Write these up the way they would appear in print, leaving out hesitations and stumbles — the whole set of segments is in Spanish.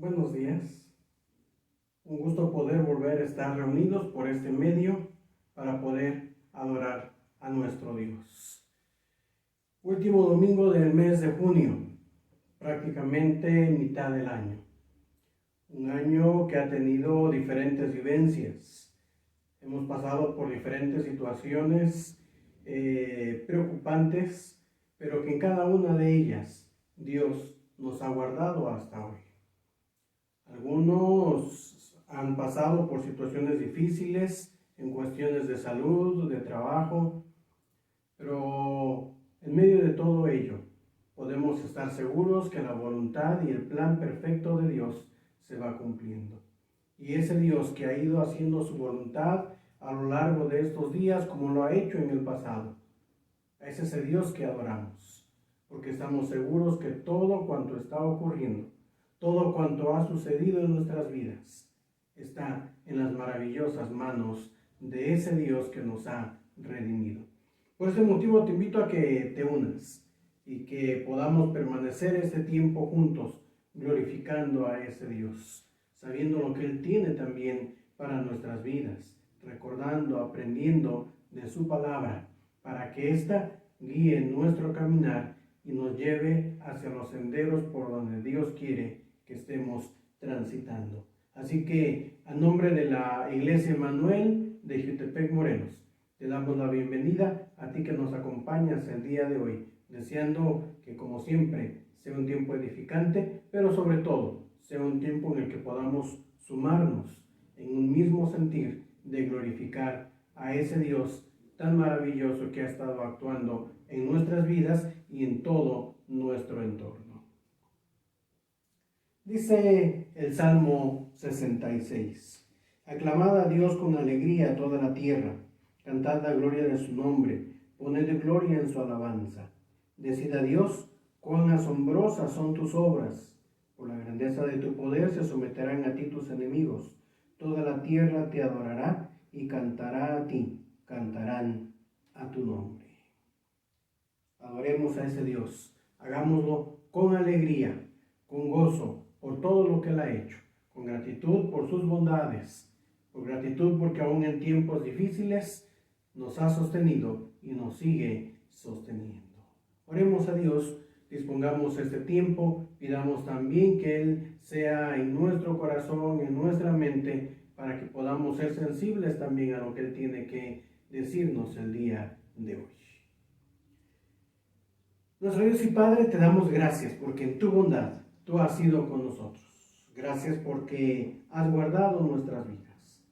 Buenos días, un gusto poder volver a estar reunidos por este medio para poder adorar a nuestro Dios. Último domingo del mes de junio, prácticamente mitad del año. Un año que ha tenido diferentes vivencias. Hemos pasado por diferentes situaciones preocupantes, pero que en cada una de ellas Dios nos ha guardado hasta hoy. Algunos han pasado por situaciones difíciles en cuestiones de salud, de trabajo, pero en medio de todo ello podemos estar seguros que la voluntad y el plan perfecto de Dios se va cumpliendo. Y ese Dios que ha ido haciendo su voluntad a lo largo de estos días como lo ha hecho en el pasado, es ese Dios que adoramos, porque estamos seguros que todo cuanto está ocurriendo, todo cuanto ha sucedido en nuestras vidas está en las maravillosas manos de ese Dios que nos ha redimido. Por ese motivo te invito a que te unas y que podamos permanecer este tiempo juntos glorificando a ese Dios, sabiendo lo que Él tiene también para nuestras vidas, recordando, aprendiendo de su palabra, para que ésta guíe nuestro caminar y nos lleve hacia los senderos por donde Dios quiere que estemos transitando. Así que a nombre de la Iglesia Emanuel de Jutepec, Morelos, te damos la bienvenida a ti que nos acompañas el día de hoy, deseando que como siempre sea un tiempo edificante, pero sobre todo sea un tiempo en el que podamos sumarnos en un mismo sentir de glorificar a ese Dios tan maravilloso que ha estado actuando en nuestras vidas y en todo nuestro entorno. Dice el Salmo 66, aclamad a Dios con alegría toda la tierra, cantad la gloria de su nombre, poned gloria en su alabanza. Decid a Dios, cuán asombrosas son tus obras, por la grandeza de tu poder se someterán a ti tus enemigos, toda la tierra te adorará y cantará a ti, cantarán a tu nombre. Adoremos a ese Dios, hagámoslo con alegría, con gozo, por todo lo que Él ha hecho, con gratitud por sus bondades, por gratitud porque aún en tiempos difíciles nos ha sostenido y nos sigue sosteniendo. Oremos a Dios, dispongamos este tiempo, pidamos también que Él sea en nuestro corazón, en nuestra mente, para que podamos ser sensibles también a lo que Él tiene que decirnos el día de hoy. Nuestro Dios y Padre, te damos gracias porque en tu bondad tú has sido con nosotros. Gracias porque has guardado nuestras vidas.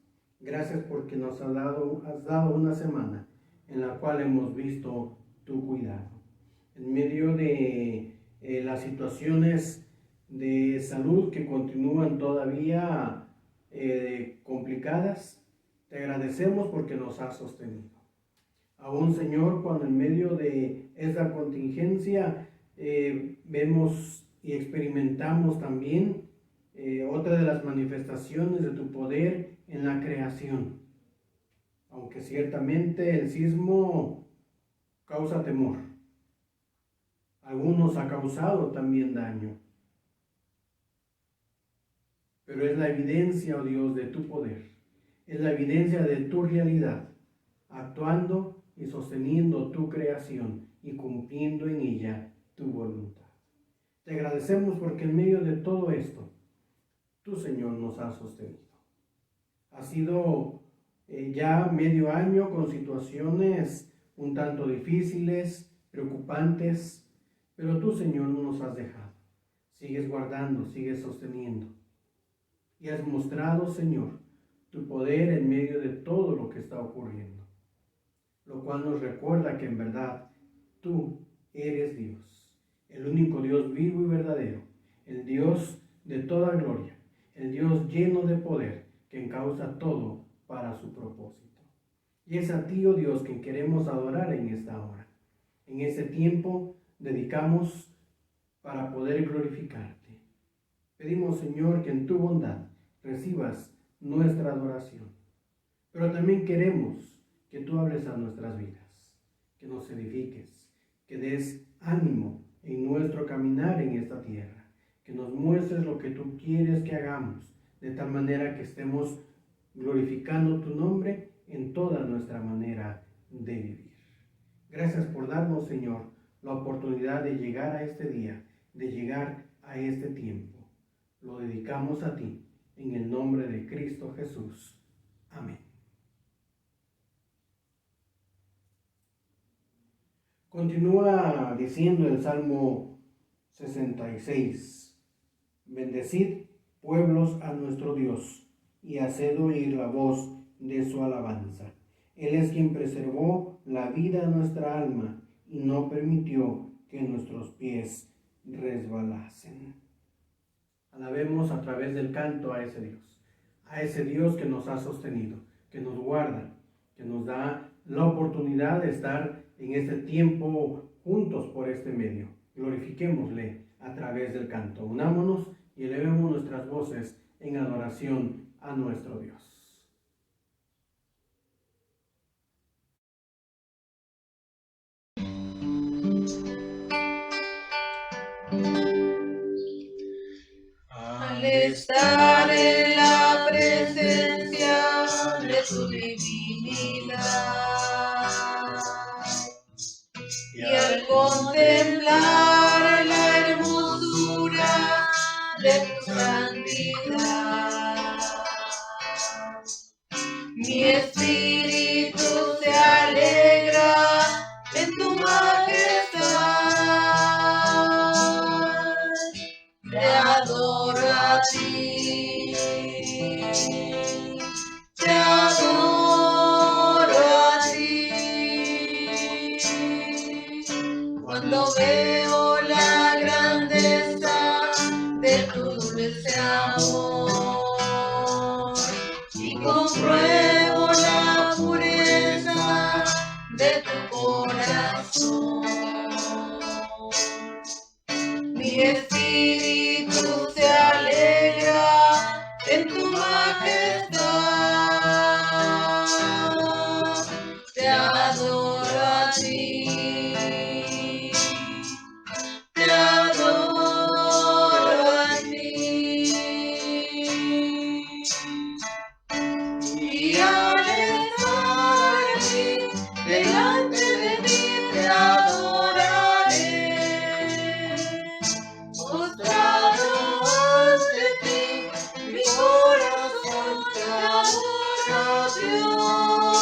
Gracias porque nos has dado una semana en la cual hemos visto tu cuidado. En medio de las situaciones de salud que continúan todavía complicadas, te agradecemos porque nos has sostenido. Aún, Señor, cuando en medio de esta contingencia vemos y experimentamos también otra de las manifestaciones de tu poder en la creación. aunque ciertamente el sismo causa temor. Algunos ha causado también daño. Pero es la evidencia, oh Dios, de tu poder. Es la evidencia de tu realidad, actuando y sosteniendo tu creación y cumpliendo en ella tu voluntad. Te agradecemos porque en medio de todo esto, tú, Señor, nos has sostenido. Ha sido ya medio año con situaciones un tanto difíciles, preocupantes, pero tú, Señor, no nos has dejado. Sigues guardando, sigues sosteniendo. Y has mostrado, Señor, tu poder en medio de todo lo que está ocurriendo. Lo cual nos recuerda que en verdad tú eres Dios, el único Dios vivo y verdadero, el Dios de toda gloria, el Dios lleno de poder que encausa todo para su propósito. Y es a ti, oh Dios, quien queremos adorar en esta hora. En este tiempo dedicamos para poder glorificarte. Pedimos, Señor, que en tu bondad recibas nuestra adoración. Pero también queremos que tú hables a nuestras vidas, que nos edifiques, que des ánimo en nuestro caminar en esta tierra, que nos muestres lo que tú quieres que hagamos, de tal manera que estemos glorificando tu nombre en toda nuestra manera de vivir. Gracias por darnos, Señor, la oportunidad de llegar a este día, de llegar a este tiempo. Lo dedicamos a ti, en el nombre de Cristo Jesús. Amén. Continúa diciendo el Salmo 66. Bendecid, pueblos, a nuestro Dios, y haced oír la voz de su alabanza. Él es quien preservó la vida a nuestra alma y no permitió que nuestros pies resbalasen. Alabemos a través del canto a ese Dios que nos ha sostenido, que nos guarda, que nos da la oportunidad de estar en este tiempo juntos por este medio. Glorifiquémosle a través del canto. Unámonos y elevemos nuestras voces en adoración a nuestro Dios. Al estar en la presencia de tu divinidad y al contemplar la hermosura de tu santidad, mi espíritu se alegra en tu majestad. Te adoro a ti, te adoro a ti. Cuando veo la grandeza de tu dulce amor y compruebo la pureza de tu corazón, mi espíritu se alegra en tu majestad. Te adoro a ti, te adoro a ti. Y al estar aquí delante de ti te adoraré. Postrado ante ti, mi corazón te adora, Dios.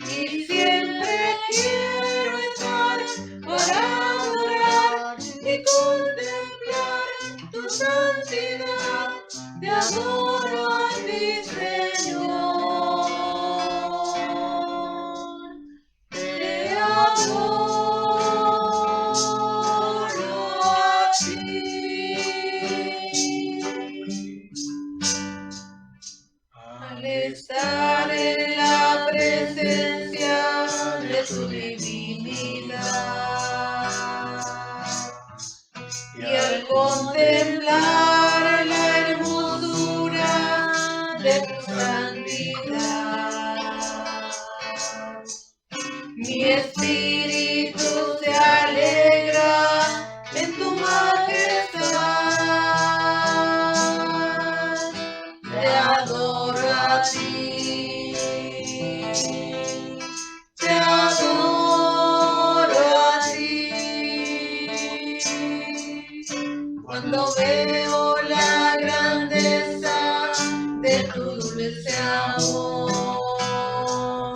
Y siempre quiero estar para adorar y contemplar tu santidad. Te adoro a ti, Señor. Te adoro a ti. Al estar en la presencia de tu divinidad y al contemplar la hermosura de tu santidad, espíritu se alegra en tu majestad. Te adoro a ti. Te adoro a ti. Cuando veo la grandeza de tu dulce amor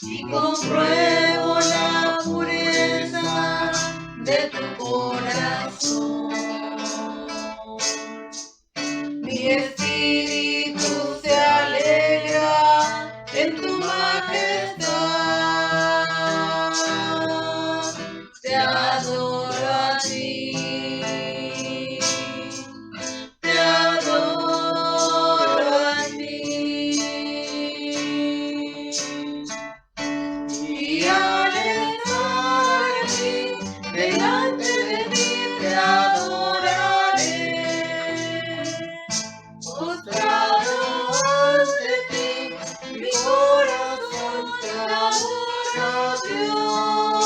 y compruebo la pureza de tu corazón, mi espíritu se alegra en tu majestad. Te adoro a ti. Te adoro a ti. Y al estar aquí delante de ti te adoraré. Postrado ante ti, mi corazón te adora, Dios.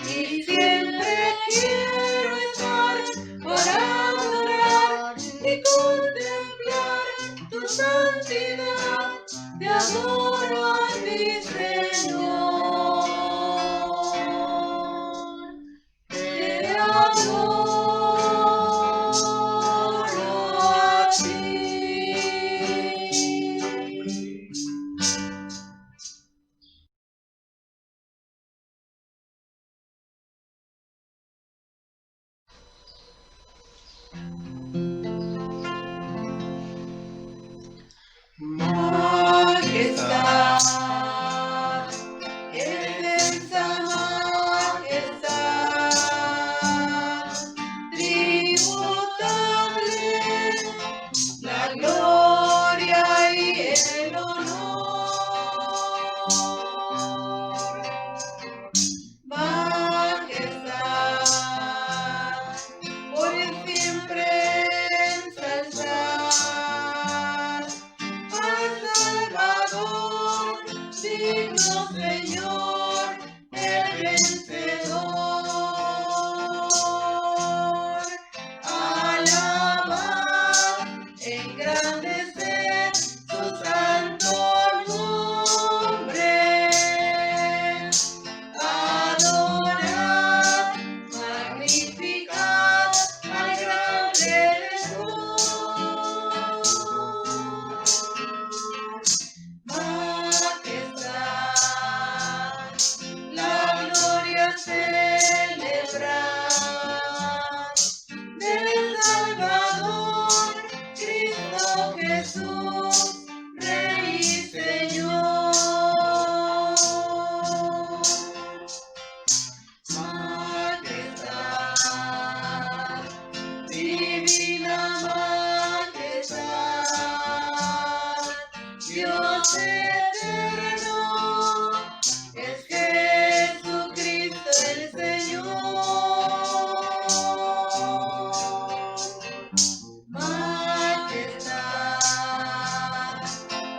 Y siempre quiero estar para adorar y contemplar tu santidad. Te adoro a ti, Señor. Te adoro a ti. Majestad, excelsa majestad, tributable la gloria y el honor. Majestad, por siempre ensalzar al Salvador, digno Señor, el vencedor. Alabar, engrandecer su santo nombre. Adorar, magnificar al gran Redentor. Majestad, la gloria celebrar del Salvador, Cristo Jesús, Rey y Señor. Majestad, divina majestad, Dios eterno, es Jesucristo el Señor. Majestad,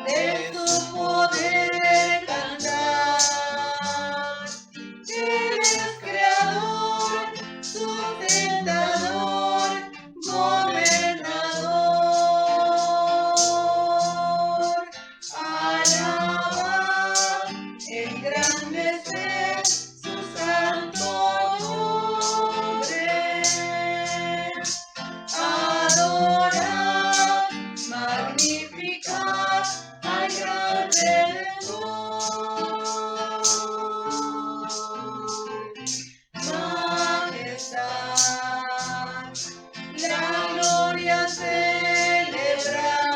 de su poder cantar, eres creador, sustentador, gobernador. Alabar, engrandecer su santo nombre. Adorar, magnificar al gran Redentor. Majestad, la gloria celebrar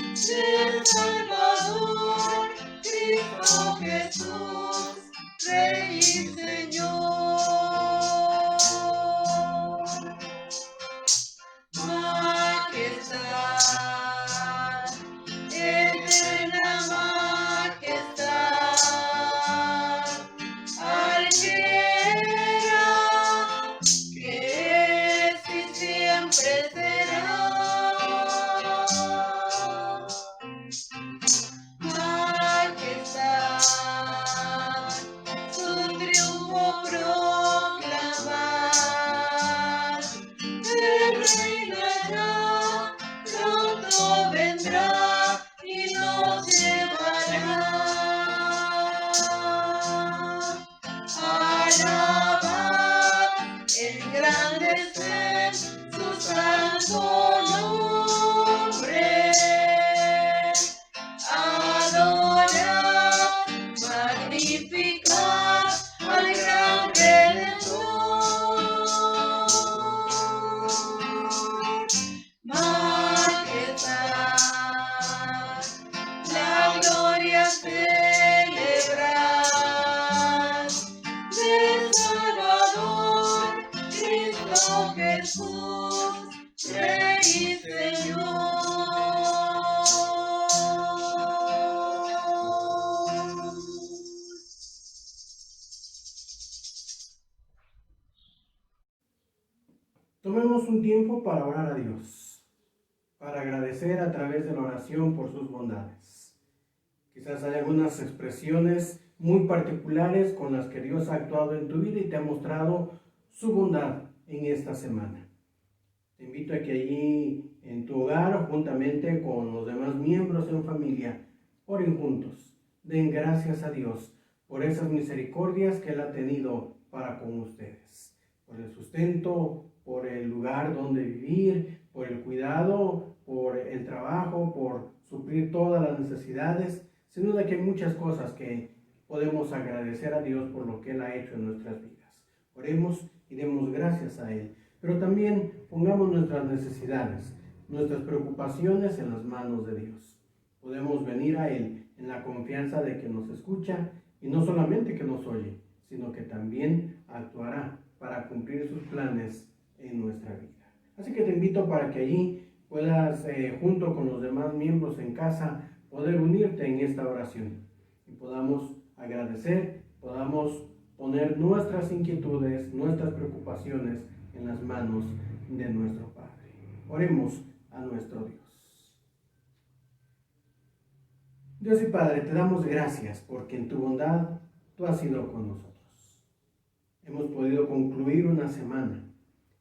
del Salvador, Cristo Jesús, Rey y Señor. Majestad, eterna majestad. celebrar del Salvador, Cristo Jesús, Rey y Señor. Tomemos un tiempo para orar a Dios, para agradecer a través de la oración por sus bondades. Quizás hay algunas expresiones muy particulares con las que Dios ha actuado en tu vida y te ha mostrado su bondad en esta semana. Te invito a que allí en tu hogar, juntamente con los demás miembros en familia, oren juntos. Den gracias a Dios por esas misericordias que Él ha tenido para con ustedes. Por el sustento, por el lugar donde vivir, por el cuidado, por el trabajo, por suplir todas las necesidades. Sin duda que hay muchas cosas que podemos agradecer a Dios por lo que Él ha hecho en nuestras vidas. Oremos y demos gracias a Él. Pero también pongamos nuestras necesidades, nuestras preocupaciones en las manos de Dios. Podemos venir a Él en la confianza de que nos escucha y no solamente que nos oye, sino que también actuará para cumplir sus planes en nuestra vida. Así que te invito para que allí puedas, junto con los demás miembros en casa, poder unirte en esta oración y podamos agradecer, podamos poner nuestras inquietudes, nuestras preocupaciones en las manos de nuestro Padre. Oremos a nuestro Dios. Dios y Padre, te damos gracias porque en tu bondad tú has sido con nosotros. Hemos podido concluir una semana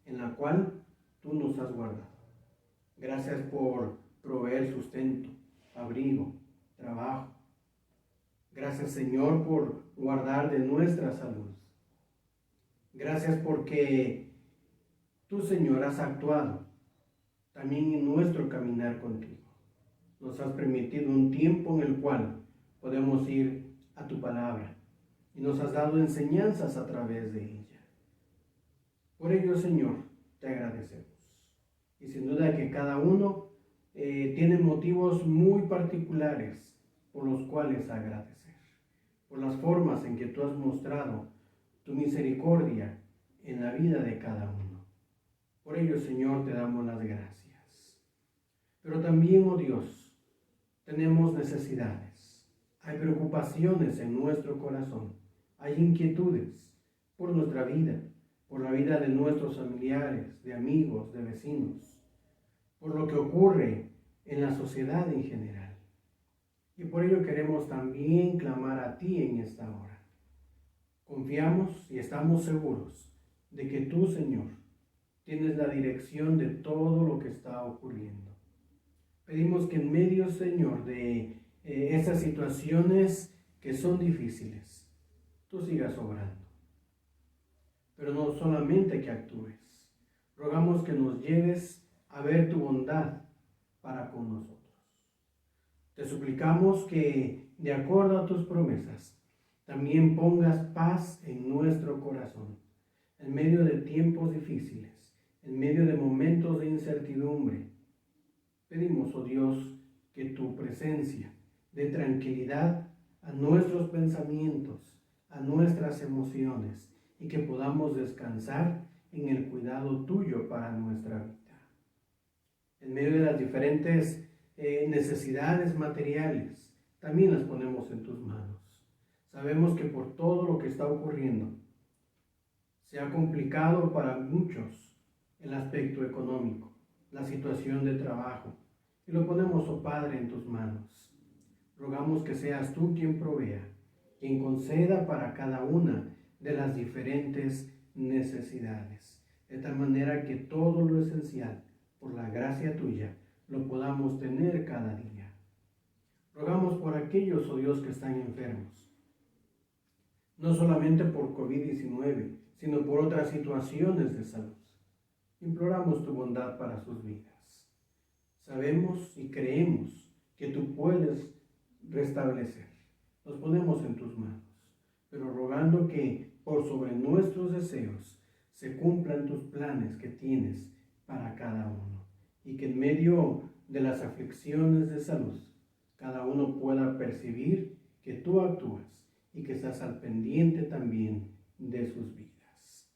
en la cual tú nos has guardado. Gracias por proveer sustento, abrigo, trabajo. Gracias, Señor, por guardar de nuestra salud. Gracias porque tú, Señor, has actuado también en nuestro caminar contigo. Nos has permitido un tiempo en el cual podemos ir a tu palabra y nos has dado enseñanzas a través de ella. Por ello, Señor, te agradecemos. Y sin duda que cada uno tiene motivos muy particulares por los cuales agradecer. Por las formas en que tú has mostrado tu misericordia en la vida de cada uno. Por ello, Señor, te damos las gracias. Pero también, oh Dios, tenemos necesidades. Hay preocupaciones en nuestro corazón. Hay inquietudes por nuestra vida, por la vida de nuestros familiares, de amigos, de vecinos, por lo que ocurre en la sociedad en general. Y por ello queremos también clamar a ti en esta hora. Confiamos y estamos seguros de que tú, Señor, tienes la dirección de todo lo que está ocurriendo. Pedimos que en medio, Señor, de esas situaciones que son difíciles, tú sigas obrando. Pero no solamente que actúes. Rogamos que nos lleves a ver tu bondad para con nosotros. Te suplicamos que, de acuerdo a tus promesas, también pongas paz en nuestro corazón, en medio de tiempos difíciles, en medio de momentos de incertidumbre. Pedimos, oh Dios, que tu presencia dé tranquilidad a nuestros pensamientos, a nuestras emociones, y que podamos descansar en el cuidado tuyo para nuestra vida. En medio de las diferentes necesidades materiales, también las ponemos en tus manos. Sabemos que por todo lo que está ocurriendo, se ha complicado para muchos el aspecto económico, la situación de trabajo, y lo ponemos, oh Padre, en tus manos. Rogamos que seas tú quien provea, quien conceda para cada una de las diferentes necesidades, de tal manera que todo lo esencial, por la gracia tuya, lo podamos tener cada día. Rogamos por aquellos, oh Dios, que están enfermos, no solamente por COVID-19, sino por otras situaciones de salud. Imploramos tu bondad para sus vidas. Sabemos y creemos que tú puedes restablecer. Los ponemos en tus manos, pero rogando que por sobre nuestros deseos se cumplan tus planes que tienes para cada uno, y que en medio de las aflicciones de salud, cada uno pueda percibir que tú actúas y que estás al pendiente también de sus vidas.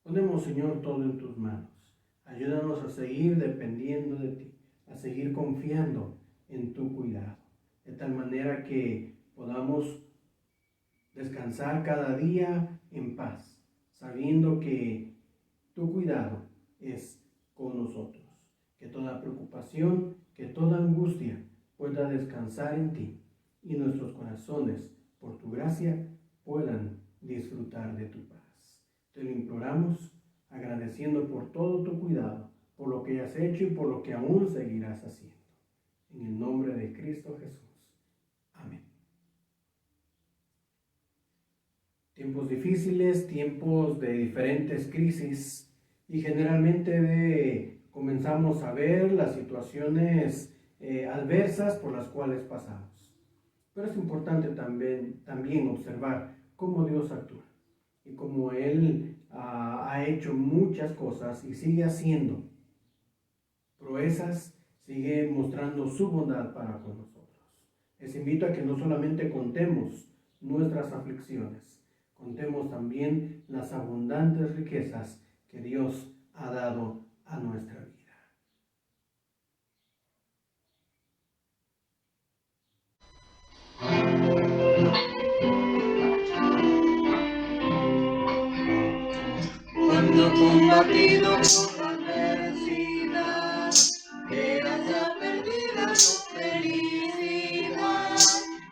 Ponemos, Señor, todo en tus manos. Ayúdanos a seguir dependiendo de ti, a seguir confiando en tu cuidado, de tal manera que podamos descansar cada día en paz, sabiendo que tu cuidado es con nosotros, que toda preocupación, que toda angustia pueda descansar en ti y nuestros corazones, por tu gracia, puedan disfrutar de tu paz. Te lo imploramos, agradeciendo por todo tu cuidado, por lo que has hecho y por lo que aún seguirás haciendo. En el nombre de Cristo Jesús. Amén. Tiempos difíciles, tiempos de diferentes crisis, y generalmente comenzamos a ver las situaciones adversas por las cuales pasamos. Pero es importante también observar cómo Dios actúa y cómo Él ha hecho muchas cosas y sigue haciendo proezas, sigue mostrando su bondad para con nosotros. Les invito a que no solamente contemos nuestras aflicciones, contemos también las abundantes riquezas que Dios ha dado a nuestra vida. Cuando combatido por la adversidad, creas ya perdida tu felicidad.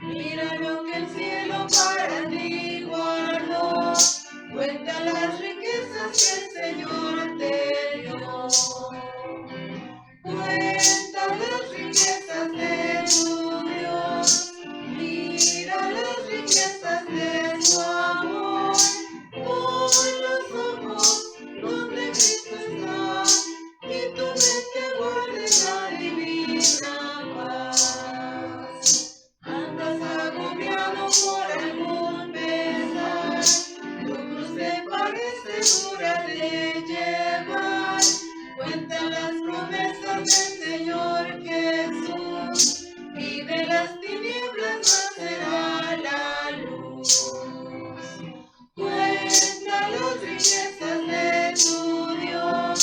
Mira lo que el cielo para ti guardó. Cuenta las riquezas que el Señor te dio. Cuenta las riquezas de tu Dios. Mira las riquezas de su amor. Pon los ojos donde Cristo está, y tu mente guarde la divina paz. Andas agobiado por algún pesar, tu cruz te parece dura de llevar. Cuenta las promesas del Señor Jesús, y de las tinieblas nacerá la luz. Cuenta las riquezas de tu Dios,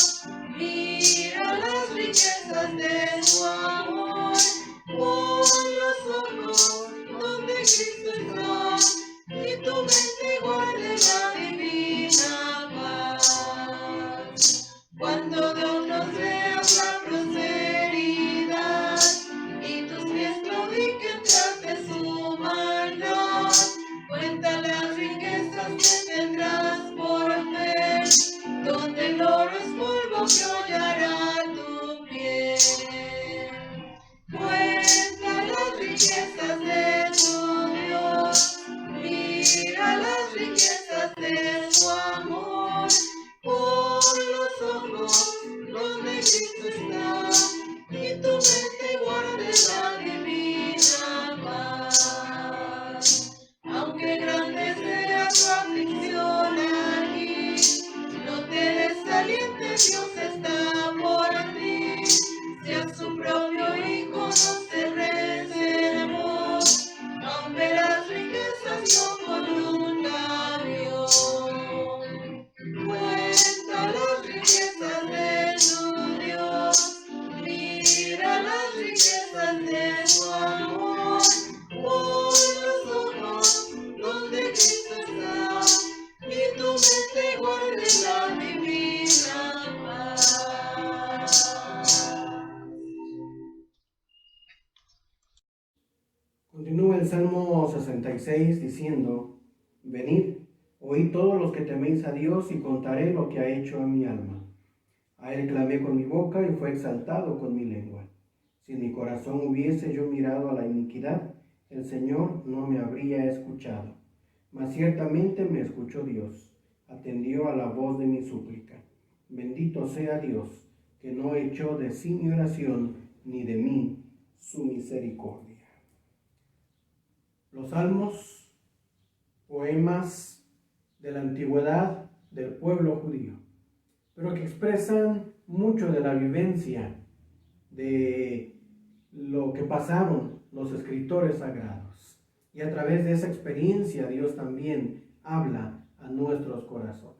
mira las riquezas de su amor. Pon los ojos donde Cristo está, y tu mente guarde la divina paz. Cuando Dios nos dé la prosperidad, y tus pies claudiquen tras de su maldad, cuenta las riquezas que tendrás por ver, donde el oro es polvo que hollará tu pie. Cuenta las riquezas de tu Dios, mira las riquezas de su amor. Pon los ojos donde Cristo está, y tu mente guarde la divina paz. Aunque grande sea tu aflicción aquí, no te desalientes, Dios está por ti. Si a su propio Hijo nos recemos, aún verás riquezas no con un labio. Cuenta las riquezas de tu Dios, mira las riquezas de su amor. Pon los ojos donde Cristo está, y tu mente guarde la divina paz. Continúa el Salmo 66 diciendo: Venid, oíd todos los que teméis a Dios, y contaré lo que ha hecho a mi alma. A él clamé con mi boca, y fue exaltado con mi lengua. Si en mi corazón hubiese yo mirado a la iniquidad, el Señor no me habría escuchado. Mas ciertamente me escuchó Dios, atendió a la voz de mi súplica. Bendito sea Dios, que no echó de sí mi oración, ni de mí su misericordia. Los salmos, poemas de la antigüedad del pueblo judío, pero que expresan mucho de la vivencia de lo que pasaron los escritores sagrados. Y a través de esa experiencia Dios también habla a nuestros corazones.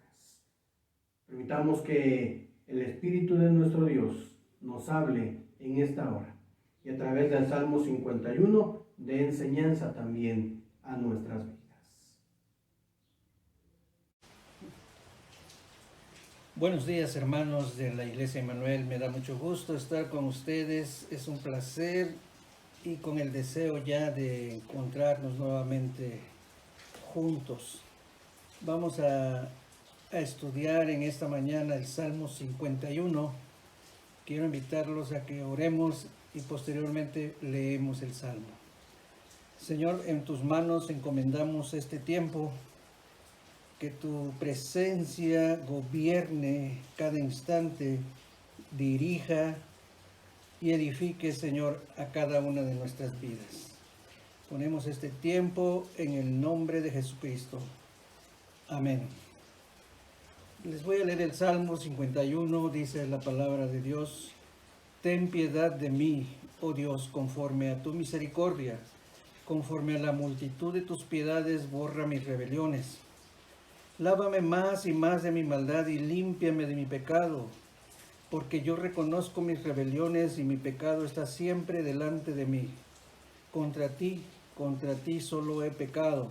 Permitamos que el Espíritu de nuestro Dios nos hable en esta hora y a través del Salmo 51 de enseñanza también a nuestras vidas. Buenos días, hermanos de la Iglesia Emmanuel. Me da mucho gusto estar con ustedes. Es un placer y con el deseo ya de encontrarnos nuevamente juntos. Vamos a estudiar en esta mañana el Salmo 51. Quiero invitarlos a que oremos y posteriormente leemos el Salmo. Señor, en tus manos encomendamos este tiempo. Que tu presencia gobierne cada instante, dirija y edifique, Señor, a cada una de nuestras vidas. Ponemos este tiempo en el nombre de Jesucristo. Amén. Les voy a leer el Salmo 51, dice la palabra de Dios. Ten piedad de mí, oh Dios, conforme a tu misericordia. Conforme a la multitud de tus piedades, borra mis rebeliones. Lávame más y más de mi maldad y límpiame de mi pecado, porque yo reconozco mis rebeliones y mi pecado está siempre delante de mí. Contra ti solo he pecado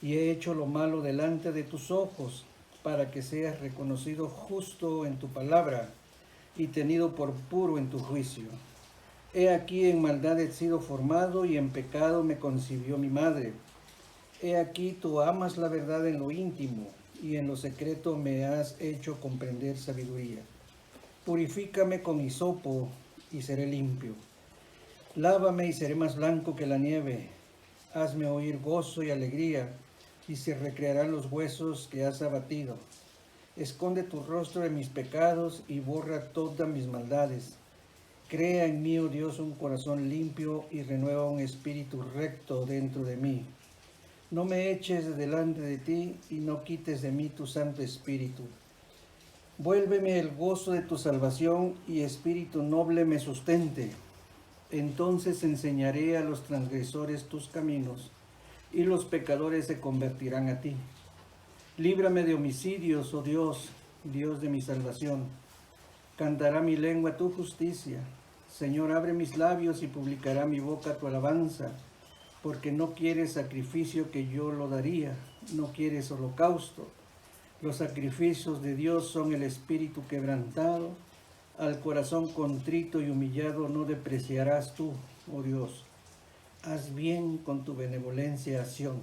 y he hecho lo malo delante de tus ojos, para que seas reconocido justo en tu palabra y tenido por puro en tu juicio. He aquí en maldad he sido formado y en pecado me concibió mi madre. He aquí tú amas la verdad en lo íntimo, y en lo secreto me has hecho comprender sabiduría. Purifícame con hisopo, y seré limpio. Lávame y seré más blanco que la nieve. Hazme oír gozo y alegría, y se recrearán los huesos que has abatido. Esconde tu rostro de mis pecados, y borra todas mis maldades. Crea en mí, oh Dios, un corazón limpio, y renueva un espíritu recto dentro de mí. No me eches de delante de ti y no quites de mí tu Santo Espíritu. Vuélveme el gozo de tu salvación y espíritu noble me sustente. Entonces enseñaré a los transgresores tus caminos y los pecadores se convertirán a ti. Líbrame de homicidios, oh Dios, Dios de mi salvación. Cantará mi lengua tu justicia. Señor, abre mis labios y publicará mi boca tu alabanza. Porque no quieres sacrificio que yo lo daría, no quieres holocausto. Los sacrificios de Dios son el espíritu quebrantado, al corazón contrito y humillado no despreciarás tú, oh Dios. Haz bien con tu benevolencia a Sión,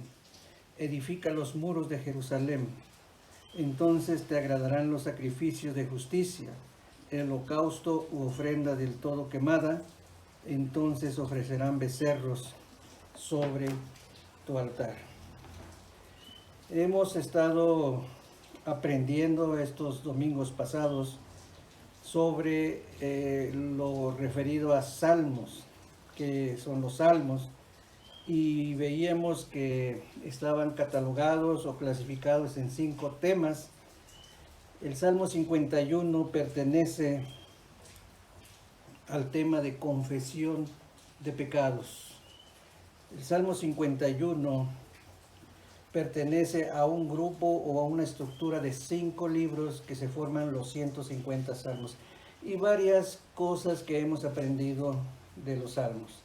edifica los muros de Jerusalén. Entonces te agradarán los sacrificios de justicia, el holocausto u ofrenda del todo quemada, entonces ofrecerán becerros sobre tu altar. Hemos estado aprendiendo estos domingos pasados sobre lo referido a salmos, que son los salmos, y veíamos que estaban catalogados o clasificados en 5 temas. El Salmo 51 pertenece al tema de confesión de pecados. El Salmo 51 pertenece a un grupo o a una estructura de 5 libros que se forman los 150 salmos y varias cosas que hemos aprendido de los salmos.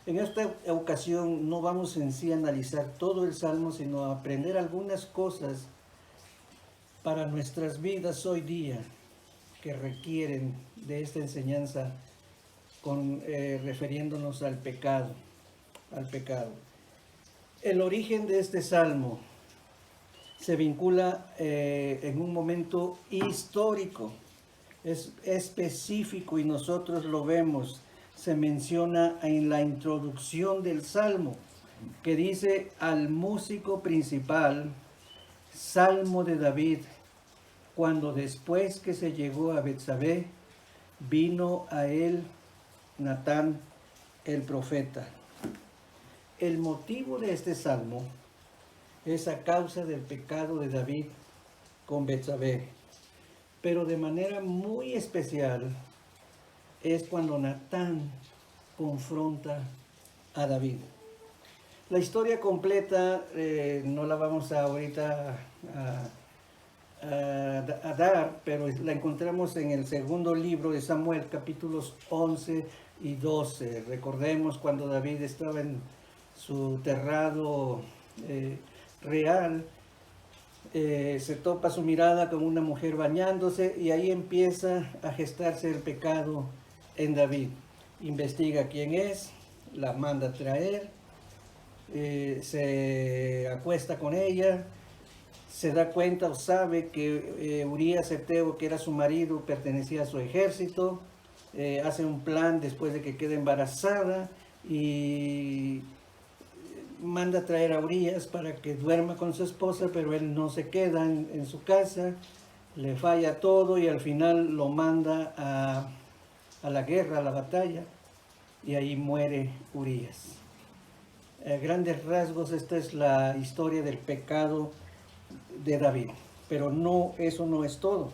En esta ocasión no vamos en sí a analizar todo el salmo, sino a aprender algunas cosas para nuestras vidas hoy día que requieren de esta enseñanza refiriéndonos al pecado. El origen de este salmo se vincula en un momento histórico, es específico y nosotros lo vemos. Se menciona en la introducción del salmo que dice: al músico principal, salmo de David, cuando después que se llegó a Betsabé, vino a él Natán el profeta. El motivo de este salmo es a causa del pecado de David con Betsabé, pero de manera muy especial es cuando Natán confronta a David. La historia completa no la vamos a ahorita a dar, pero la encontramos en el segundo libro de Samuel, capítulos 11 y 12. Recordemos cuando David estaba en su terrado real, se topa su mirada con una mujer bañándose y ahí empieza a gestarse el pecado en David. Investiga quién es, la manda a traer, se acuesta con ella, se da cuenta o sabe que Urías Eteo, que era su marido, pertenecía a su ejército, hace un plan después de que quede embarazada y manda a traer a Urías para que duerma con su esposa, pero él no se queda en su casa, le falla todo y al final lo manda a la guerra, a la batalla, y ahí muere Urías. A grandes rasgos, esta es la historia del pecado de David, pero no, eso no es todo.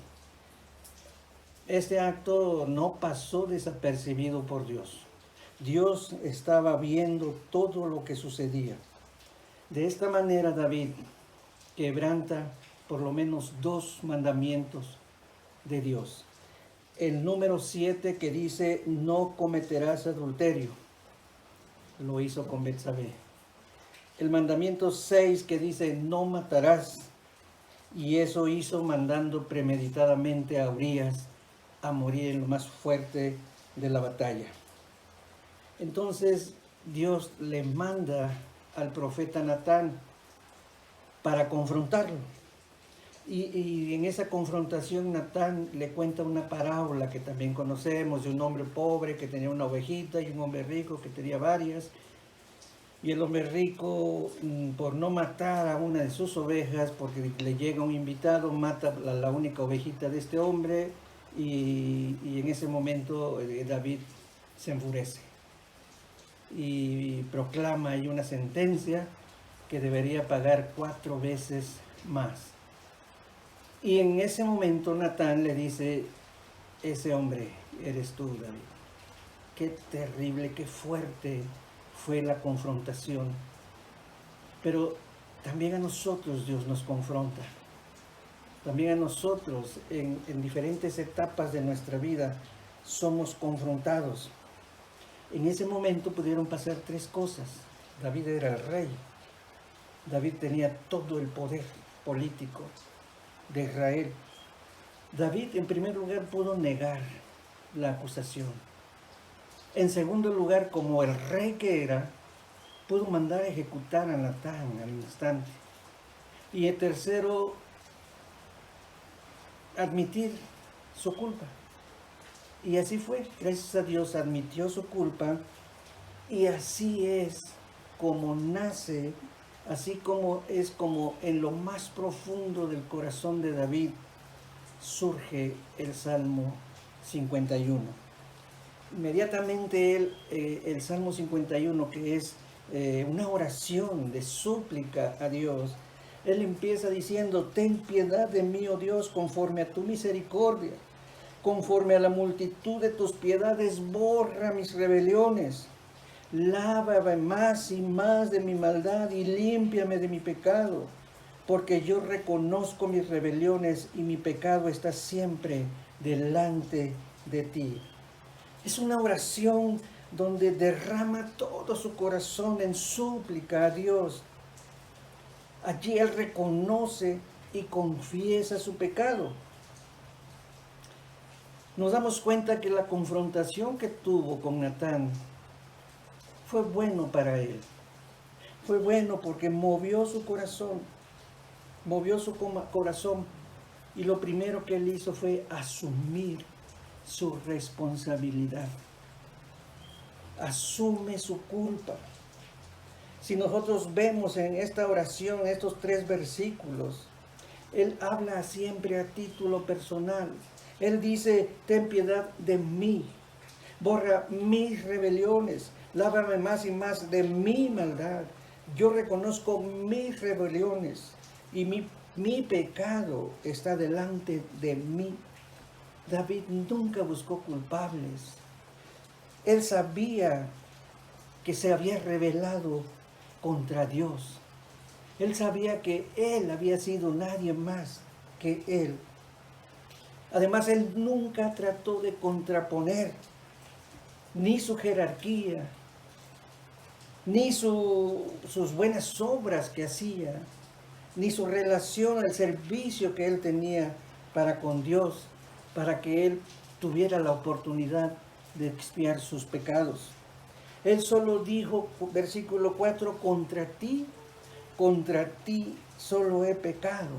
Este acto no pasó desapercibido por Dios. Dios estaba viendo todo lo que sucedía. De esta manera David quebranta por lo menos 2 mandamientos de Dios. El número 7 que dice no cometerás adulterio, lo hizo con Betsabé. El mandamiento 6 que dice no matarás, y eso hizo mandando premeditadamente a Urías a morir en lo más fuerte de la batalla. Entonces Dios le manda al profeta Natán para confrontarlo. Y en esa confrontación Natán le cuenta una parábola que también conocemos de un hombre pobre que tenía una ovejita y un hombre rico que tenía varias. Y el hombre rico, por no matar a una de sus ovejas, porque le llega un invitado, mata la única ovejita de este hombre y en ese momento David se enfurece y proclama ahí una sentencia que debería pagar 4 veces más. Y en ese momento Natán le dice, ese hombre eres tú, David. Qué terrible, qué fuerte fue la confrontación. Pero también a nosotros Dios nos confronta. También a nosotros en diferentes etapas de nuestra vida somos confrontados. En ese momento pudieron pasar 3 cosas. David era el rey. David tenía todo el poder político de Israel. David, en primer lugar, pudo negar la acusación. En segundo lugar, como el rey que era, pudo mandar a ejecutar a Natán al instante. Y en tercero, admitir su culpa. Y así fue, gracias a Dios admitió su culpa, y así es como nace, así como es como en lo más profundo del corazón de David surge el Salmo 51. Inmediatamente el Salmo 51, que es una oración de súplica a Dios, él empieza diciendo, ten piedad de mí, oh Dios, conforme a tu misericordia. Conforme a la multitud de tus piedades, borra mis rebeliones. Lávame más y más de mi maldad y límpiame de mi pecado. Porque yo reconozco mis rebeliones y mi pecado está siempre delante de ti. Es una oración donde derrama todo su corazón en súplica a Dios. Allí él reconoce y confiesa su pecado. Nos damos cuenta que la confrontación que tuvo con Natán fue bueno para él. Fue bueno porque movió su corazón. Y lo primero que él hizo fue asumir su responsabilidad. Asume su culpa. Si nosotros vemos en esta oración, estos 3 versículos, él habla siempre a título personal. Él dice, ten piedad de mí, borra mis rebeliones, lávame más y más de mi maldad. Yo reconozco mis rebeliones y mi pecado está delante de mí. David nunca buscó culpables. Él sabía que se había rebelado contra Dios. Él sabía que él había sido nadie más que él. Además, él nunca trató de contraponer ni su jerarquía, ni sus buenas obras que hacía, ni su relación al servicio que él tenía para con Dios, para que él tuviera la oportunidad de expiar sus pecados. Él solo dijo, versículo 4, contra ti solo he pecado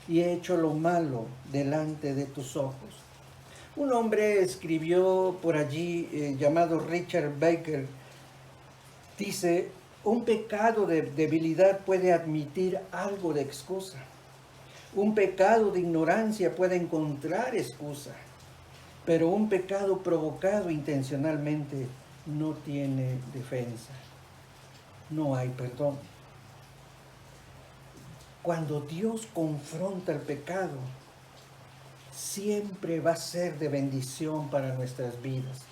y he hecho lo malo delante de tus ojos. Un hombre escribió por allí llamado Richard Baker, dice, un pecado de debilidad puede admitir algo de excusa. Un pecado de ignorancia puede encontrar excusa. Pero un pecado provocado intencionalmente no tiene defensa. No hay perdón. Cuando Dios confronta el pecado, siempre va a ser de bendición para nuestras vidas.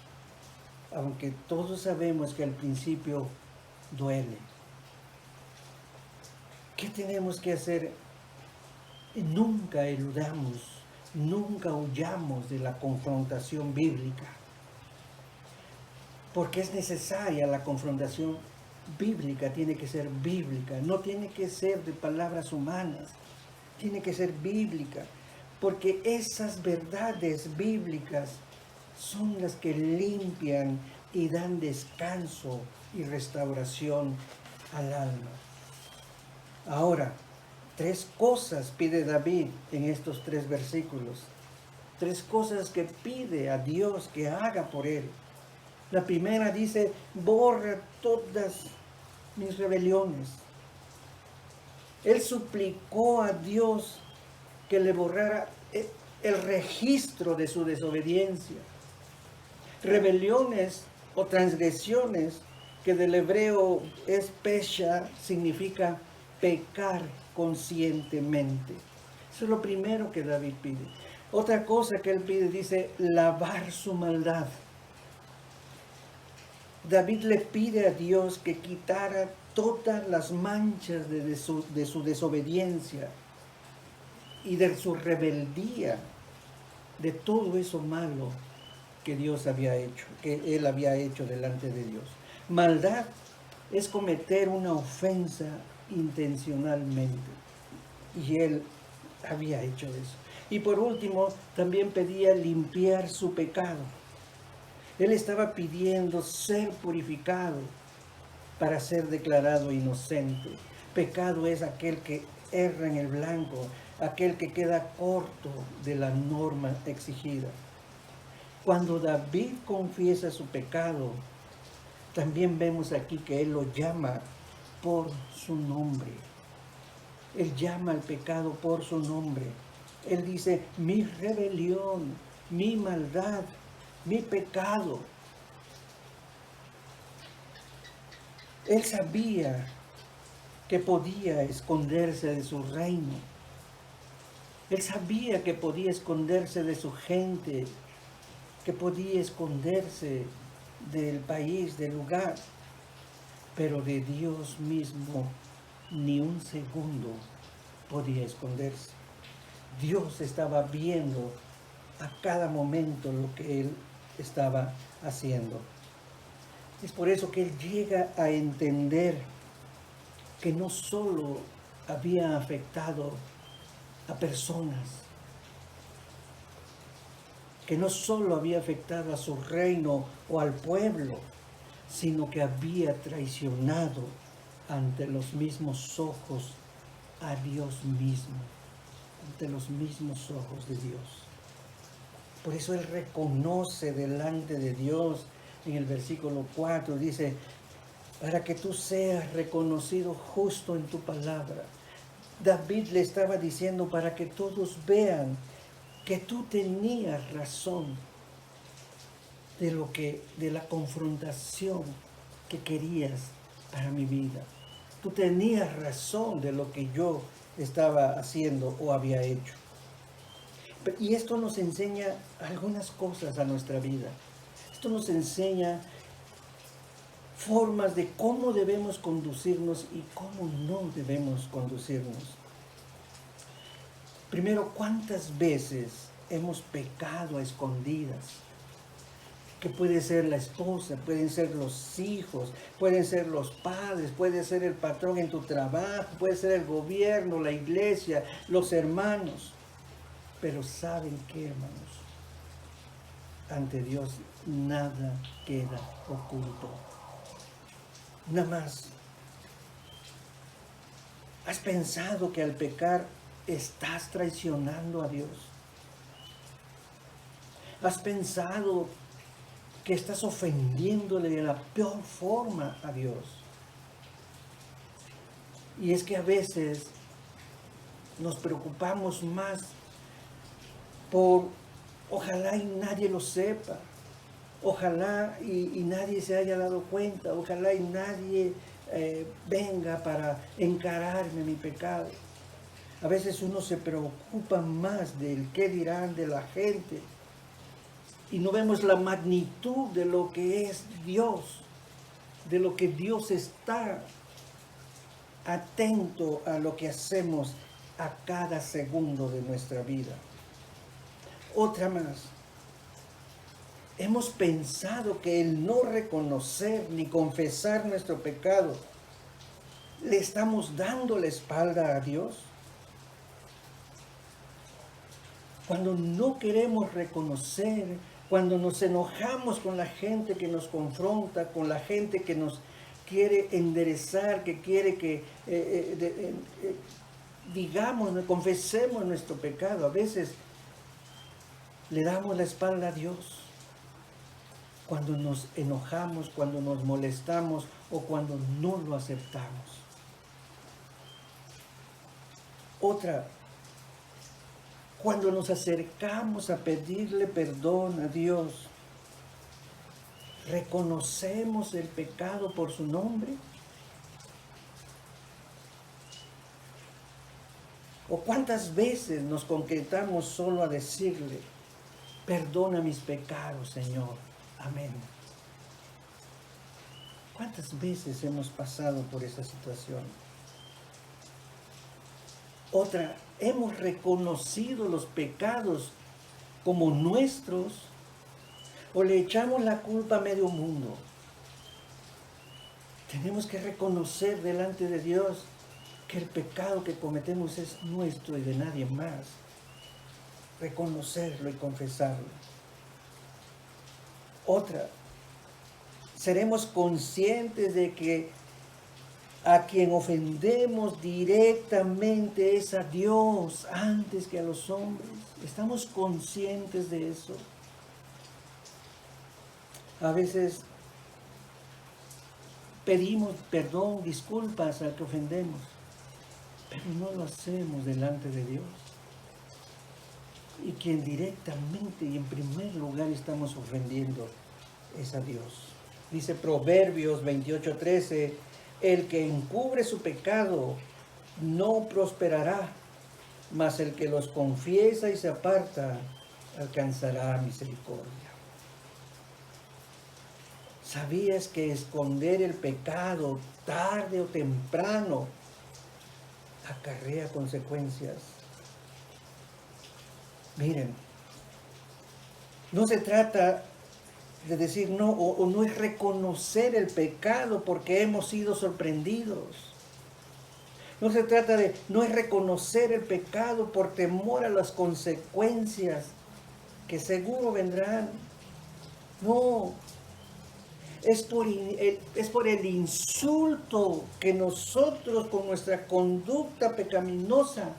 Aunque todos sabemos que al principio duele. ¿Qué tenemos que hacer? Nunca eludamos, nunca huyamos de la confrontación bíblica. Porque es necesaria la confrontación bíblica, tiene que ser bíblica, no tiene que ser de palabras humanas, tiene que ser bíblica. Porque esas verdades bíblicas son las que limpian y dan descanso y restauración al alma. Ahora, 3 cosas pide David en estos 3 versículos. 3 cosas que pide a Dios que haga por él. La primera dice, borra todas mis rebeliones. Él suplicó a Dios que le borrara el registro de su desobediencia. Rebeliones o transgresiones, que del hebreo es pesha, significa pecar conscientemente. Eso es lo primero que David pide. Otra cosa que él pide, dice, lavar su maldad. David le pide a Dios que quitara todas las manchas de su desobediencia y de su rebeldía, de todo eso malo que Dios había hecho, que él había hecho delante de Dios. Maldad es cometer una ofensa intencionalmente, y él había hecho eso. Y por último, también pedía limpiar su pecado. Él estaba pidiendo ser purificado para ser declarado inocente. Pecado es aquel que erra en el blanco, aquel que queda corto de la norma exigida. Cuando David confiesa su pecado, también vemos aquí que él lo llama por su nombre. Él llama al pecado por su nombre. Él dice, mi rebelión, mi maldad, mi pecado. Él sabía que podía esconderse de su reino. Él sabía que podía esconderse de su gente, que podía esconderse del país, del lugar, pero de Dios mismo ni un segundo podía esconderse. Dios estaba viendo a cada momento lo que él estaba haciendo. Es por eso que él llega a entender que no solo había afectado a personas, que no solo había afectado a su reino o al pueblo, sino que había traicionado ante los mismos ojos a Dios mismo, ante los mismos ojos de Dios. Por eso él reconoce delante de Dios en el versículo 4, dice, para que tú seas reconocido justo en tu palabra. David le estaba diciendo para que todos vean que tú tenías razón de la confrontación que querías para mi vida. Tú tenías razón de lo que yo estaba haciendo o había hecho. Y esto nos enseña algunas cosas a nuestra vida. Esto nos enseña formas de cómo debemos conducirnos y cómo no debemos conducirnos. Primero, ¿cuántas veces hemos pecado a escondidas? Que puede ser la esposa, pueden ser los hijos, pueden ser los padres, puede ser el patrón en tu trabajo, puede ser el gobierno, la iglesia, los hermanos. Pero ¿saben qué, hermanos? Ante Dios nada queda oculto. Nada más. ¿Has pensado que al pecar estás traicionando a Dios? ¿Has pensado que estás ofendiéndole de la peor forma a Dios? Y es que a veces nos preocupamos más por ojalá y nadie lo sepa, ojalá y nadie se haya dado cuenta, ojalá y nadie venga para encararme mi pecado. A veces uno se preocupa más del qué dirán de la gente y no vemos la magnitud de lo que es Dios, de lo que Dios está atento a lo que hacemos a cada segundo de nuestra vida. Otra más. Hemos pensado que el no reconocer ni confesar nuestro pecado, ¿le estamos dando la espalda a Dios? Cuando no queremos reconocer, cuando nos enojamos con la gente que nos confronta, con la gente que nos quiere enderezar, que quiere que digamos, confesemos nuestro pecado, a veces le damos la espalda a Dios. Cuando nos enojamos, cuando nos molestamos o cuando no lo aceptamos. Otra, cuando nos acercamos a pedirle perdón a Dios, ¿reconocemos el pecado por su nombre? ¿O cuántas veces nos concretamos solo a decirle, perdona mis pecados, Señor? Amén. ¿Cuántas veces hemos pasado por esa situación? Otra, hemos reconocido los pecados como nuestros o le echamos la culpa a medio mundo. Tenemos que reconocer delante de Dios que el pecado que cometemos es nuestro y de nadie más. Reconocerlo y confesarlo. Otra, seremos conscientes de que a quien ofendemos directamente es a Dios antes que a los hombres. ¿Estamos conscientes de eso? A veces pedimos perdón, disculpas al que ofendemos, pero no lo hacemos delante de Dios. Y quien directamente y en primer lugar estamos ofendiendo es a Dios. Dice Proverbios 28:13, el que encubre su pecado no prosperará, mas el que los confiesa y se aparta alcanzará misericordia. ¿Sabías que esconder el pecado tarde o temprano acarrea consecuencias? Miren, no se trata de decir no, o no es reconocer el pecado porque hemos sido sorprendidos. No se trata de, no es reconocer el pecado por temor a las consecuencias que seguro vendrán. No, es por el insulto que nosotros con nuestra conducta pecaminosa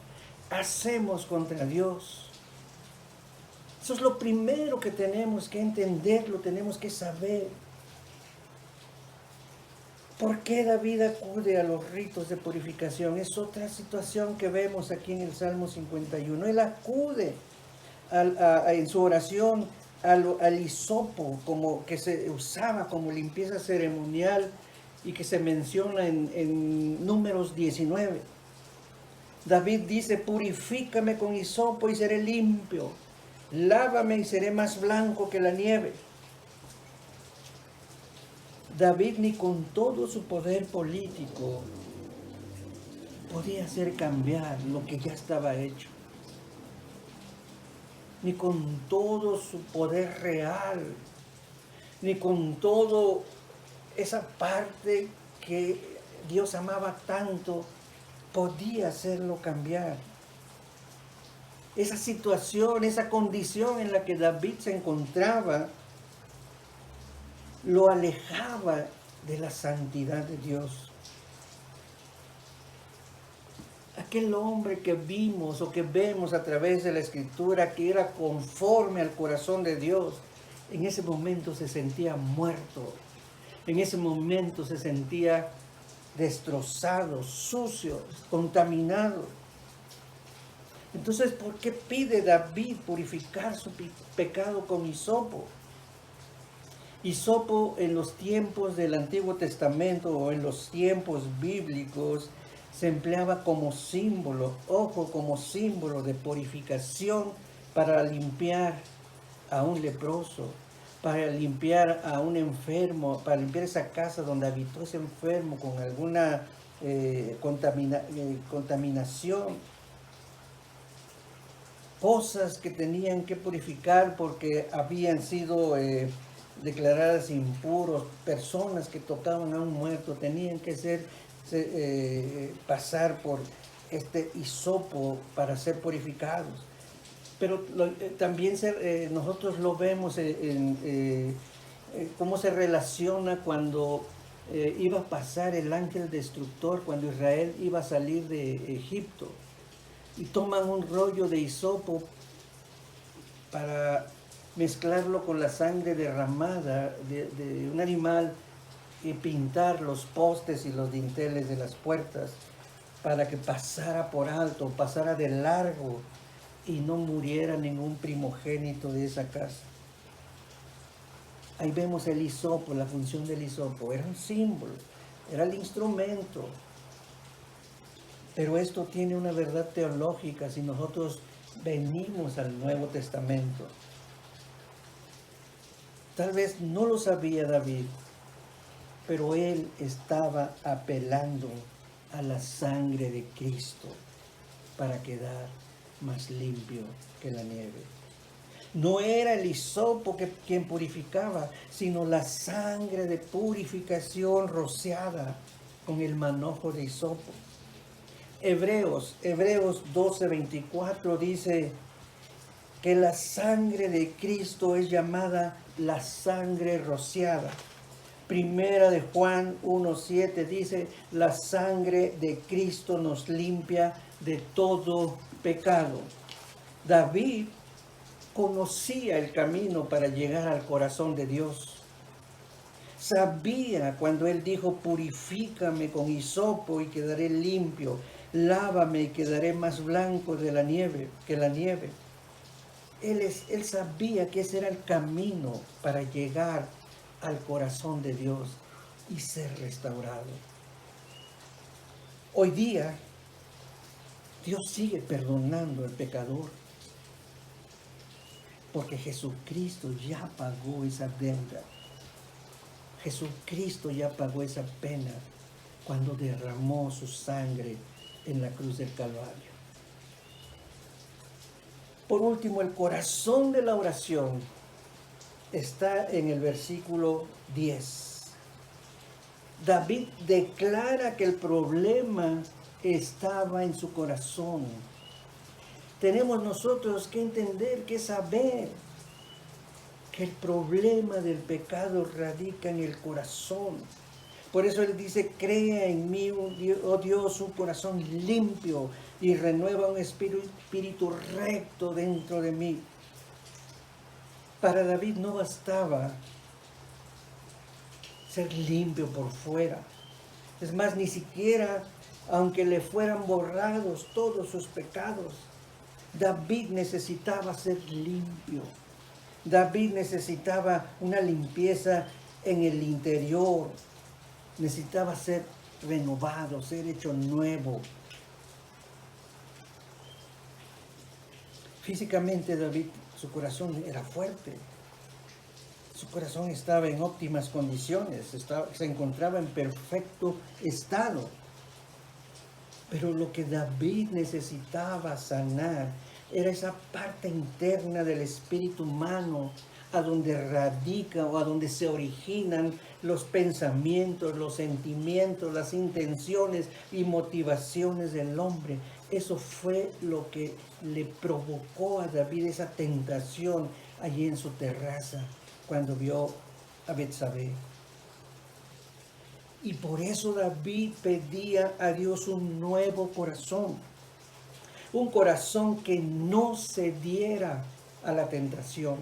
hacemos contra Dios. Eso es lo primero que tenemos que entender, lo tenemos que saber. ¿Por qué David acude a los ritos de purificación? Es otra situación que vemos aquí en el Salmo 51. Él acude en su oración al hisopo, como que se usaba como limpieza ceremonial y que se menciona en Números 19. David dice, purifícame con hisopo y seré limpio. Lávame y seré más blanco que la nieve. David ni con todo su poder político podía hacer cambiar lo que ya estaba hecho. Ni con todo su poder real, ni con todo esa parte que Dios amaba tanto, podía hacerlo cambiar. Esa situación, esa condición en la que David se encontraba, lo alejaba de la santidad de Dios. Aquel hombre que vimos o que vemos a través de la Escritura, que era conforme al corazón de Dios, en ese momento se sentía muerto. En ese momento se sentía destrozado, sucio, contaminado. Entonces, ¿por qué pide David purificar su pecado con hisopo? Hisopo en los tiempos del Antiguo Testamento o en los tiempos bíblicos se empleaba como símbolo, ojo, como símbolo de purificación para limpiar a un leproso, para limpiar a un enfermo, para limpiar esa casa donde habitó ese enfermo con alguna contaminación. Cosas que tenían que purificar porque habían sido declaradas impuros, personas que tocaban a un muerto tenían que pasar por este hisopo para ser purificados. Pero también nosotros lo vemos en cómo se relaciona cuando iba a pasar el ángel destructor, cuando Israel iba a salir de Egipto. Y toman un rollo de hisopo para mezclarlo con la sangre derramada de un animal y pintar los postes y los dinteles de las puertas para que pasara por alto, pasara de largo y no muriera ningún primogénito de esa casa. Ahí vemos el hisopo, la función del hisopo. Era un símbolo, era el instrumento. Pero esto tiene una verdad teológica si nosotros venimos al Nuevo Testamento. Tal vez no lo sabía David, pero él estaba apelando a la sangre de Cristo para quedar más limpio que la nieve. No era el hisopo quien purificaba, sino la sangre de purificación rociada con el manojo de hisopo. Hebreos 12:24 dice que la sangre de Cristo es llamada la sangre rociada. Primera de Juan 1:7 dice, la sangre de Cristo nos limpia de todo pecado. David conocía el camino para llegar al corazón de Dios. Sabía cuando él dijo, purifícame con hisopo y quedaré limpio, lávame y quedaré más blanco que la nieve. Él sabía que ese era el camino para llegar al corazón de Dios y ser restaurado. Hoy día, Dios sigue perdonando al pecador, porque Jesucristo ya pagó esa deuda. Jesucristo ya pagó esa pena cuando derramó su sangre en la cruz del Calvario. Por último, el corazón de la oración está en el versículo 10. David declara que el problema estaba en su corazón. Tenemos nosotros que entender, que saber que el problema del pecado radica en el corazón. Por eso él dice, crea en mí, oh Dios, un corazón limpio y renueva un espíritu recto dentro de mí. Para David no bastaba ser limpio por fuera. Es más, ni siquiera, aunque le fueran borrados todos sus pecados, David necesitaba ser limpio. David necesitaba una limpieza en el interior. Necesitaba ser renovado, ser hecho nuevo. Físicamente David, su corazón era fuerte. Su corazón estaba en óptimas condiciones, se encontraba en perfecto estado. Pero lo que David necesitaba sanar era esa parte interna del espíritu humano, a donde radica o a donde se originan los pensamientos, los sentimientos, las intenciones y motivaciones del hombre. Eso fue lo que le provocó a David esa tentación allí en su terraza, cuando vio a Betsabé. Y por eso David pedía a Dios un nuevo corazón. Un corazón que no cediera a la tentación.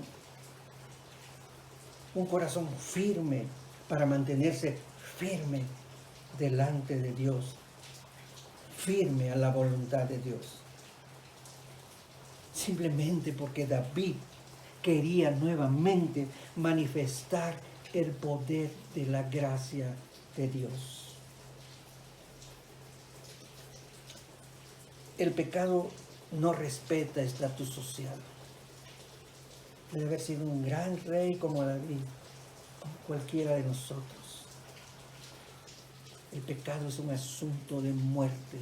Un corazón firme para mantenerse firme delante de Dios. Firme a la voluntad de Dios. Simplemente porque David quería nuevamente manifestar el poder de la gracia de Dios. El pecado no respeta estatus social. Puede haber sido un gran rey como David, como cualquiera de nosotros. El pecado es un asunto de muerte.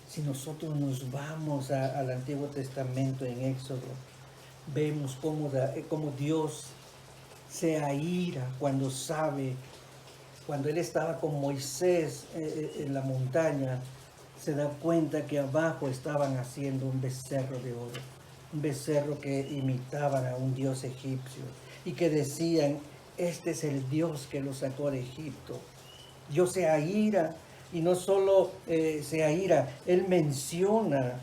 Si nosotros nos vamos al Antiguo Testamento en Éxodo, vemos cómo Dios se aira cuando sabe, cuando él estaba con Moisés en la montaña, se da cuenta que abajo estaban haciendo un becerro de oro, un becerro que imitaban a un dios egipcio y que decían, este es el Dios que lo sacó de Egipto. Dios se aira, y no solo se aira, él menciona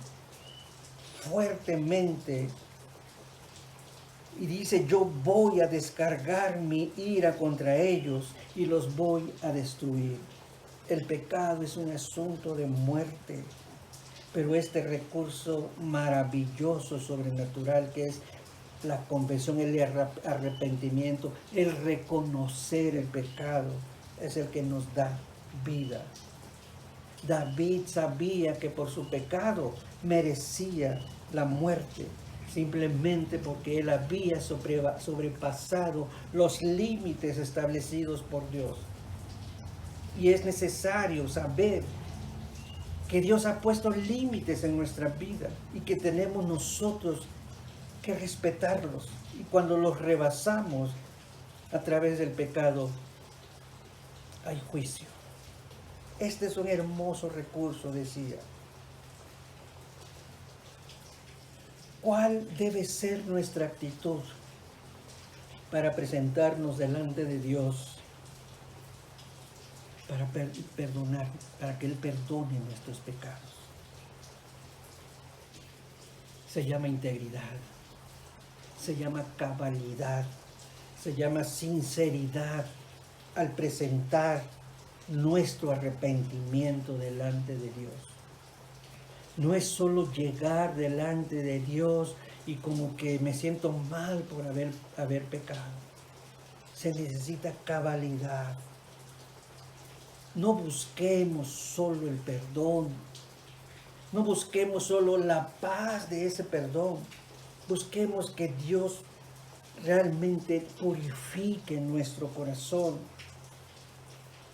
fuertemente y dice, yo voy a descargar mi ira contra ellos y los voy a destruir. El pecado es un asunto de muerte, pero este recurso maravilloso, sobrenatural, que es la confesión, el arrepentimiento, el reconocer el pecado, es el que nos da vida. David sabía que por su pecado merecía la muerte, simplemente porque él había sobrepasado los límites establecidos por Dios. Y es necesario saber que Dios ha puesto límites en nuestra vida y que tenemos nosotros que respetarlos. Y cuando los rebasamos a través del pecado, hay juicio. Este es un hermoso recurso, decía. ¿Cuál debe ser nuestra actitud para presentarnos delante de Dios, para perdonar, para que Él perdone nuestros pecados? Se llama integridad, se llama cabalidad, se llama sinceridad al presentar nuestro arrepentimiento delante de Dios. No es solo llegar delante de Dios y como que me siento mal por haber pecado. Se necesita cabalidad. No busquemos solo el perdón. No busquemos solo la paz de ese perdón. Busquemos que Dios realmente purifique nuestro corazón.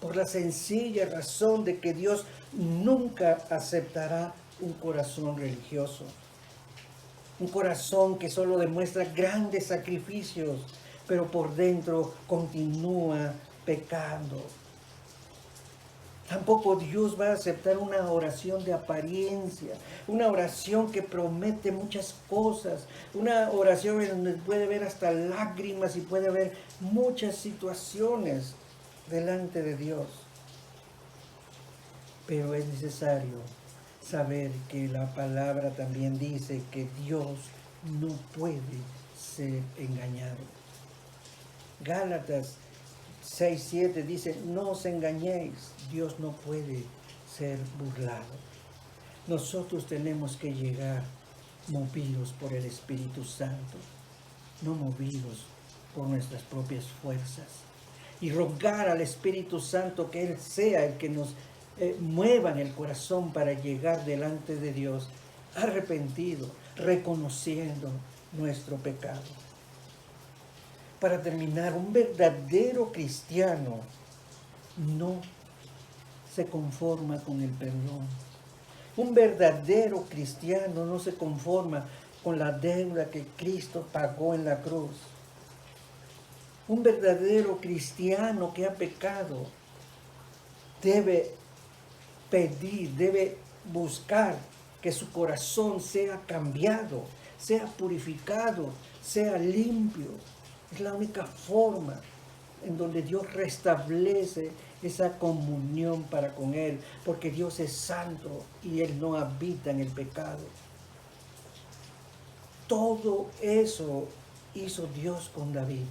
Por la sencilla razón de que Dios nunca aceptará un corazón religioso. Un corazón que solo demuestra grandes sacrificios, pero por dentro continúa pecando. Tampoco Dios va a aceptar una oración de apariencia, una oración que promete muchas cosas, una oración en donde puede haber hasta lágrimas y puede haber muchas situaciones delante de Dios. Pero es necesario saber que la palabra también dice que Dios no puede ser engañado. Gálatas 6:7 dice, no os engañéis, Dios no puede ser burlado. Nosotros tenemos que llegar movidos por el Espíritu Santo, no movidos por nuestras propias fuerzas. Y rogar al Espíritu Santo que Él sea el que nos mueva en el corazón para llegar delante de Dios arrepentido, reconociendo nuestro pecado. para terminar, un verdadero cristiano no se conforma con el perdón. Un verdadero cristiano no se conforma con la deuda que Cristo pagó en la cruz. Un verdadero cristiano que ha pecado debe pedir, debe buscar que su corazón sea cambiado, sea purificado, sea limpio. Es la única forma en donde Dios restablece esa comunión para con Él, porque Dios es santo y Él no habita en el pecado. Todo eso hizo Dios con David.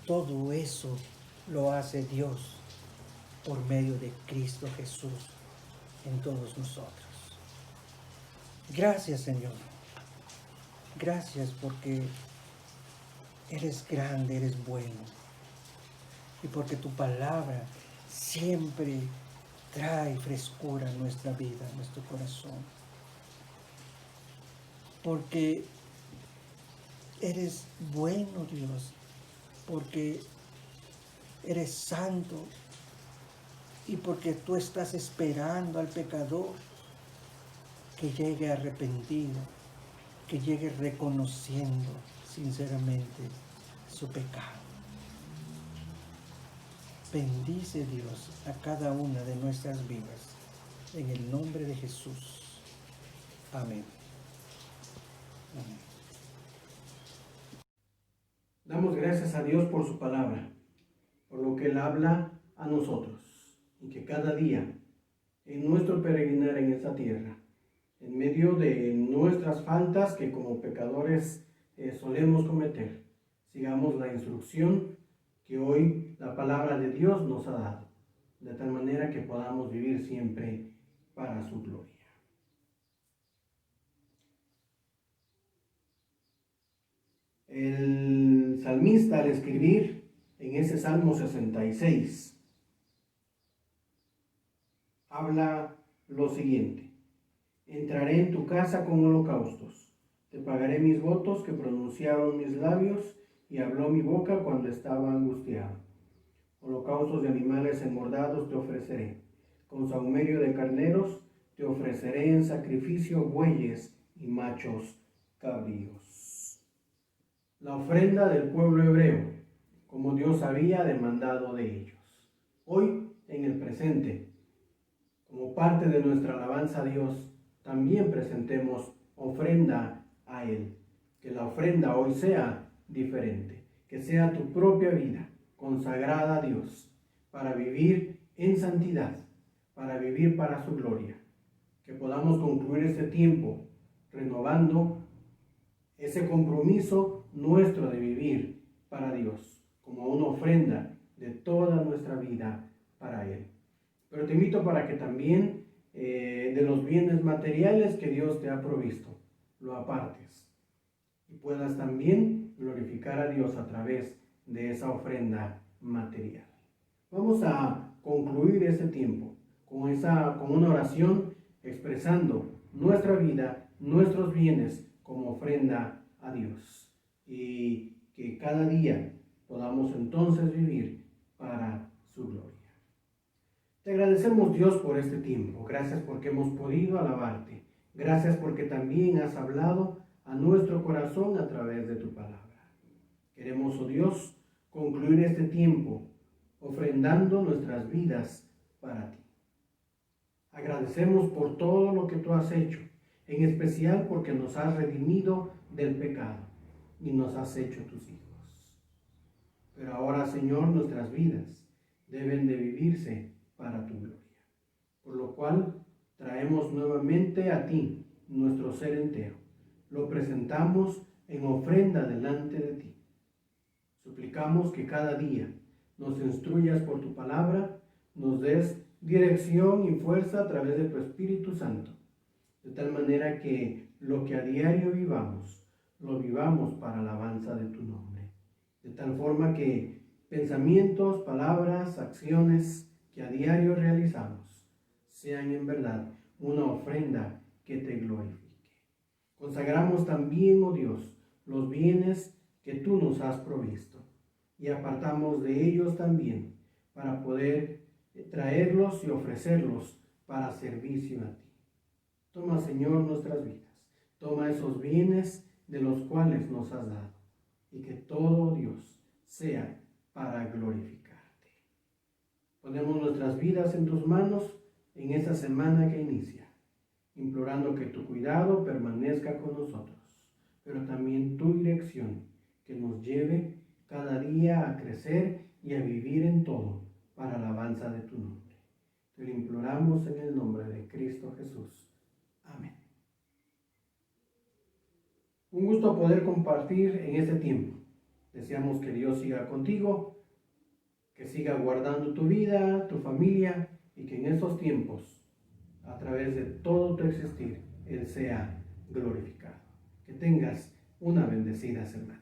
Todo eso lo hace Dios por medio de Cristo Jesús en todos nosotros. Gracias, Señor. Gracias porque eres grande, eres bueno. Y porque tu palabra siempre trae frescura a nuestra vida, a nuestro corazón. Porque eres bueno, Dios. Porque eres santo. Y porque tú estás esperando al pecador que llegue arrepentido, que llegue reconociendo sinceramente su pecado. Bendice, Dios, a cada una de nuestras vidas, en el nombre de Jesús. Amén. Amén. Damos gracias a Dios por su palabra, por lo que Él habla a nosotros, y que cada día, en nuestro peregrinar en esta tierra, en medio de nuestras faltas que como pecadores solemos cometer, sigamos la instrucción que hoy la palabra de Dios nos ha dado, de tal manera que podamos vivir siempre para su gloria. El salmista, al escribir en ese Salmo 66, habla lo siguiente: entraré en tu casa con holocaustos, te pagaré mis votos que pronunciaron mis labios y habló mi boca cuando estaba angustiado. Holocaustos de animales engordados te ofreceré, con sahumerio de carneros te ofreceré en sacrificio bueyes y machos cabríos. La ofrenda del pueblo hebreo, como Dios había demandado de ellos. Hoy, en el presente, como parte de nuestra alabanza a Dios, también presentemos ofrenda a Él. Que la ofrenda hoy sea diferente, que sea tu propia vida consagrada a Dios, para vivir en santidad, para vivir para su gloria. Que podamos concluir este tiempo renovando ese compromiso nuestro de vivir para Dios, como una ofrenda de toda nuestra vida para Él. Pero te invito para que también de los bienes materiales que Dios te ha provisto, lo apartes y puedas también glorificar a Dios a través de esa ofrenda material. Vamos a concluir ese tiempo con una oración expresando nuestra vida, nuestros bienes como ofrenda a Dios, y que cada día podamos entonces vivir para su gloria. Te agradecemos, Dios, por este tiempo. Gracias porque hemos podido alabarte. Gracias porque también has hablado a nuestro corazón a través de tu palabra. Queremos, oh Dios, concluir este tiempo ofrendando nuestras vidas para ti. Agradecemos por todo lo que tú has hecho, en especial porque nos has redimido del pecado y nos has hecho tus hijos. Pero ahora, Señor, nuestras vidas deben de vivirse para tu gloria. Por lo cual traemos nuevamente a ti nuestro ser entero. Lo presentamos en ofrenda delante de ti. Suplicamos que cada día nos instruyas por tu palabra, nos des dirección y fuerza a través de tu Espíritu Santo, de tal manera que lo que a diario vivamos, lo vivamos para alabanza de tu nombre. De tal forma que pensamientos, palabras, acciones que a diario realizamos sean en verdad una ofrenda que te glorifique. Consagramos también, oh Dios, los bienes que tú nos has provisto y apartamos de ellos también para poder traerlos y ofrecerlos para servicio a ti. Toma, Señor, nuestras vidas. Toma esos bienes de los cuales nos has dado y que todo, Dios, sea para glorificarte. Ponemos nuestras vidas en tus manos en esta semana que inicia, implorando que tu cuidado permanezca con nosotros, pero también tu dirección, que nos lleve cada día a crecer y a vivir en todo para la alabanza de tu nombre. Te lo imploramos en el nombre de Cristo Jesús. Amén. Un gusto poder compartir en este tiempo. Deseamos que Dios siga contigo, que siga guardando tu vida, tu familia, y que en estos tiempos, a través de todo tu existir, Él sea glorificado. Que tengas una bendecida semana.